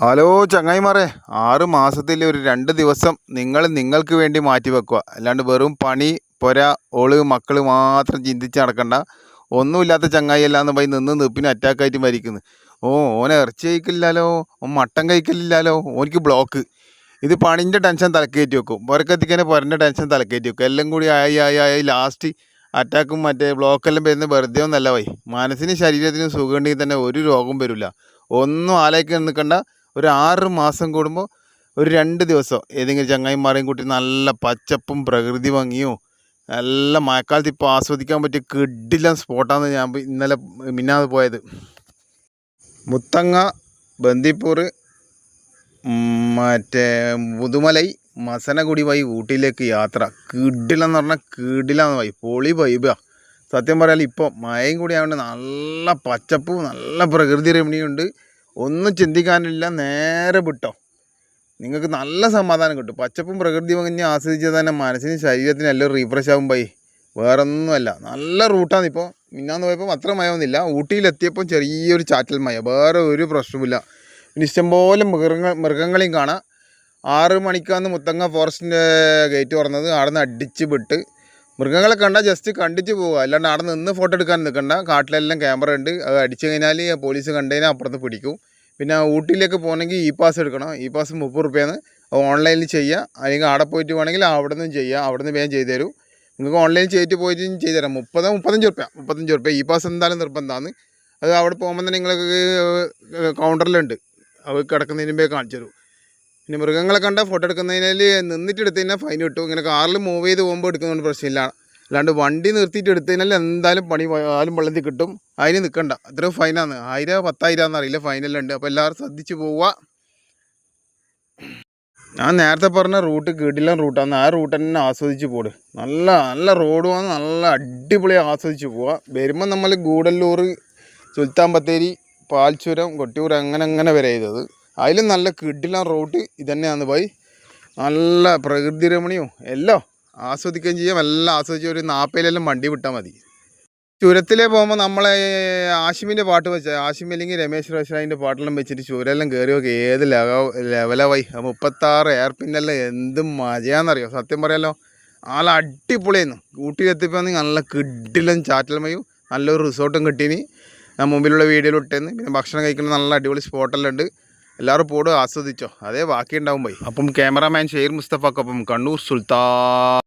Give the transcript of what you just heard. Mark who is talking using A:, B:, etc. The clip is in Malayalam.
A: ഹലോ ചങ്ങായിമാരെ, 6 മാസത്തിൽ ഒരു 2 ദിവസം നിങ്ങൾക്ക് വേണ്ടി മാറ്റി വെക്കുക. അല്ലാണ്ട് വെറും പണി പൊര ഓള് മക്കൾ മാത്രം ചിന്തിച്ച് നടക്കണ്ട. ഒന്നുമില്ലാത്ത ചങ്ങായി അല്ലാന്ന് പോയി നിപ്പിന് അറ്റാക്കായിട്ട് മരിക്കുന്നു. ഓനെ ഇറച്ചി കഴിക്കില്ലല്ലോ, ഓൻ മട്ടൻ കഴിക്കലില്ലല്ലോ, ഓനിക്ക് ബ്ലോക്ക്. ഇത് പണിൻ്റെ ടെൻഷൻ തലക്കയറ്റി വെക്കും, പുരക്കെത്തിക്കാനെ പുരൻ്റെ ടെൻഷൻ തലക്കയറ്റി വെക്കും. എല്ലാം കൂടി ആയി ലാസ്റ്റ് അറ്റാക്കും മറ്റേ ബ്ലോക്കെല്ലാം വരുന്നത് വെറുതെ ഒന്നല്ല പോയി. മനസ്സിനും ശരീരത്തിനും സുഖമുണ്ടെങ്കിൽ തന്നെ ഒരു രോഗം വരില്ല. ഒന്നും ആലോചിക്കാൻ നിൽക്കണ്ട. ഒരു 6 മാസം കൂടുമ്പോൾ ഒരു 2 ദിവസം ഏതെങ്കിലും ചങ്ങായിമാരെയും കൂട്ടി നല്ല പച്ചപ്പും പ്രകൃതി ഭംഗിയും നല്ല മഴക്കാലത്ത് ഇപ്പോൾ ആസ്വദിക്കാൻ പറ്റിയ കിടിലൻ സ്പോട്ടാണ് ഞാൻ ഇന്നലെ മിന്നാതെ പോയത്. മുത്തങ്ങ, ബന്ദിപ്പൂർ, മറ്റേ മുതുമലൈ, മസനഗുടി വഴി ഊട്ടിയിലേക്ക് യാത്ര. കിടിലെന്ന് പറഞ്ഞാൽ കിടിലാന്ന് വൈ പൊളി വൈബാ. സത്യം പറയാൽ ഇപ്പോൾ മഴയും കൂടി ആയതുകൊണ്ട് നല്ല പച്ചപ്പും നല്ല പ്രകൃതി രമണീയമുണ്ട്. ഒന്നും ചിന്തിക്കാനില്ല, നേരെ വിട്ടോ. നിങ്ങൾക്ക് നല്ല സമാധാനം കിട്ടും. പച്ചപ്പും പ്രകൃതി ഭംഗി ആസ്വദിച്ചാൽ തന്നെ മനസ്സിനും ശരീരത്തിനും എല്ലാം റീഫ്രഷ് ആകും പോയി. വേറൊന്നുമല്ല, നല്ല റൂട്ടാണ്. ഇപ്പോൾ മിന്നാന്ന് പോയപ്പോൾ അത്ര മയമൊന്നുമില്ല. ഊട്ടിയിലെത്തിയപ്പോൾ ചെറിയൊരു ചാറ്റൽ മയ, വേറെ ഒരു പ്രശ്നമില്ല. പിന്നെ ഇഷ്ടംപോലെ മൃഗങ്ങളെയും കാണാം. 6 മണിക്കാണ് മുത്തങ്ങ ഫോറസ്റ്റിൻ്റെ ഗേറ്റ് തുറന്നത്. അവിടെ നിന്ന് അടിച്ച് വിട്ട് മൃഗങ്ങളെ കണ്ടാൽ ജസ്റ്റ് കണ്ടിട്ട് പോവുക, അല്ലാണ്ട് അവിടെ നിന്ന് ഫോട്ടോ എടുക്കാൻ നിൽക്കണ്ട. കാട്ടിലെല്ലാം ക്യാമറ ഉണ്ട്, അത് അടിച്ചു കഴിഞ്ഞാൽ പോലീസ് കണ്ടു കഴിഞ്ഞാൽ അപ്പുറത്ത് പിടിക്കും. പിന്നെ ഊട്ടിയിലേക്ക് പോകണമെങ്കിൽ പാസ് എടുക്കണം. പാസ് 30 രൂപയാണ്. അത് ഓൺലൈനിൽ ചെയ്യുക, അല്ലെങ്കിൽ അവിടെ പോയിട്ട് വേണമെങ്കിൽ അവിടെ നിന്നും ചെയ്യുക. അവിടെ നിന്ന് വേഗം ചെയ്തു തരും. നിങ്ങൾക്ക് ഓൺലൈനിൽ ചെയ്തിട്ട് പോയിട്ട് ചെയ്തു തരാം. 35 രൂപ പാസ് എന്തായാലും നിർബന്ധമാണ്. അത് അവിടെ പോകുമ്പോൾ തന്നെ നിങ്ങൾക്ക് കൗണ്ടറിലുണ്ട്, അത് കിടക്കുന്നതിന് മുമ്പേ കാണിച്ചു തരും. പിന്നെ മൃഗങ്ങളെ കണ്ടാൽ ഫോട്ടോ എടുക്കുന്നതിനാൽ നിന്നിട്ട് എടുത്തു കഴിഞ്ഞാൽ ഫൈൻ കിട്ടും. ഇങ്ങനെ കാറിൽ മൂവ് ചെയ്ത് പോകുമ്പോൾ എടുക്കുന്നതുകൊണ്ട് പ്രശ്നമില്ല. അല്ലാണ്ട് വണ്ടി നിർത്തിയിട്ട് എടുത്തു കഴിഞ്ഞാൽ എന്തായാലും പണി ആലും വെള്ളത്തിൽ കിട്ടും. അതിന് നിൽക്കണ്ട. അത്ര ഫൈനാണ്. 1000 10,000 എന്നറിയില്ല, ഫൈനെല്ലാം ഉണ്ട്. അപ്പോൾ എല്ലാവരും ശ്രദ്ധിച്ച് പോവുക. ഞാൻ നേരത്തെ പറഞ്ഞ റൂട്ട് കിടിലൻ റൂട്ടാണ്. ആ റൂട്ട് തന്നെ ആസ്വദിച്ച് പോട്. നല്ല നല്ല റോഡുമാണ്, നല്ല അടിപൊളി ആസ്വദിച്ച് പോവുക. വരുമ്പോൾ നമ്മൾ ഗൂഡല്ലൂർ, സുൽത്താൻ ബത്തേരി, പാൽച്ചുരം, കൊട്ടിയൂർ അങ്ങനെ വരെ ചെയ്തത്. അതിലും നല്ല കിടിലൻ റൂട്ട് ഇതന്നെയാണ് പോയി. നല്ല പ്രകൃതി രമണീയവും എല്ലാം ആസ്വദിക്കുകയും ചെയ്യാം. എല്ലാം ആസ്വദിച്ച് ഒരു 40 വണ്ടി വിട്ടാൽ മതി. ചുരത്തിലേ പോകുമ്പോൾ നമ്മളെ ആഷിമിൻ്റെ പാട്ട് വെച്ചാൽ, ആഷിം അല്ലെങ്കിൽ രമേശ് റോഷായിൻ്റെ പാട്ടെല്ലാം വെച്ചിട്ട് ചുരെല്ലാം കയറി നോക്കി. ഏത് ലെവലായി. 36 എയർ പിന്നെല്ലാം എന്ത് മജയാണെന്നറിയോ. സത്യം പറയാലോ, നല്ല അടിപൊളിയായിരുന്നു. ഊട്ടിയിലെത്തിയപ്പോൾ നല്ല കിടിലൻ ചാറ്റൽമയും നല്ലൊരു റിസോർട്ടും കിട്ടീനി. ഞാൻ മുമ്പിലുള്ള വീഡിയോയിൽ ഇട്ടേന്ന്. പിന്നെ ഭക്ഷണം കഴിക്കുന്ന നല്ല അടിപൊളി സ്പോട്ടെല്ലാം ഉണ്ട്. എല്ലാവരും പോടും, ആസ്വദിച്ചോ. അതേ ബാക്കി ഉണ്ടാവും പോയി. അപ്പം ക്യാമറാമാൻ ഷെയ്ർ മുസ്തഫക്കൊപ്പം കണ്ണൂർ സുൽത്താൻ.